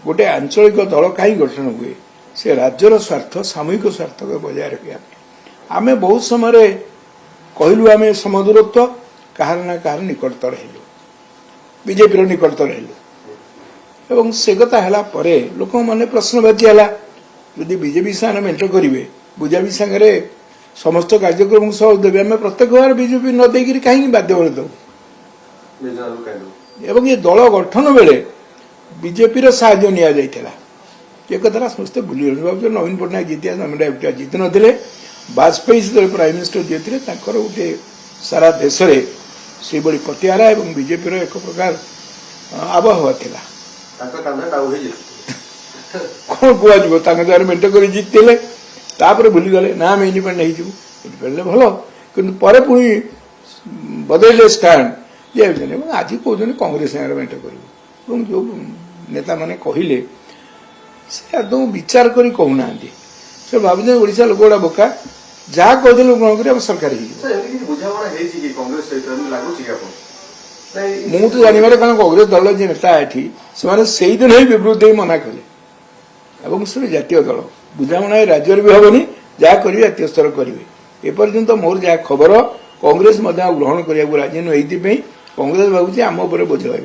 गोटे आंचलिक दल कहीं गठन हुए से राज्यर स्वार्थ सामूहिक स्वार्थ को बजाय रखा आम बहुत समय कहलु आम समदूरत्व कहार ना कहार निकटतर हेलु बीजेपी निकटतर हेलु एवं से कथा है लोक मैंने प्रश्नबाची है जदि बीजेपी सागर मेंट करेंगे बुझाबी सागर समस्त कार्यक्रम सह देवे आम प्रत्येक बार बीजेपी न देकर कहीं बाध्य दबू एवं ये दल गठन बेले बीजेपी साहाय्य नि जाइथिला ये कथा समस्ते भूली भाव नवीन पट्टनायक जीतिया जीति नथिले वाजपेयी जो प्राइम मिनिस्टर जीते गोटे सारा देश में से बड़ी पतिहारा एवं बीजेपी एक प्रकार आबहावा थिला कौन कह मेंट कर जीतले तापर भूली गले ना आम इंडिपेंडेंट इंडिपेंडेंट भल कि पुणी बदले स्टाण ये आज कहते कांग्रेस मेंट कर जो नेता माने कहले से आदौ विचार करी कहूना से भावुँ ओडिशा लोक गुड़ा बोका जहाँ कहते ग्रहण कर सरकार मु तो जानवर कारण कांग्रेस दल जो नेता ये से दिन ही विवृत मना कले से जातीय दल बुझाणा राज्य भी हेनी जहाँ करेंगे जातीय स्तर करेंगे एपर्यंत मोर जहाँ खबर कांग्रेस ग्रहण करने राजी नुई कांग्रेस भावुँ आम बोझ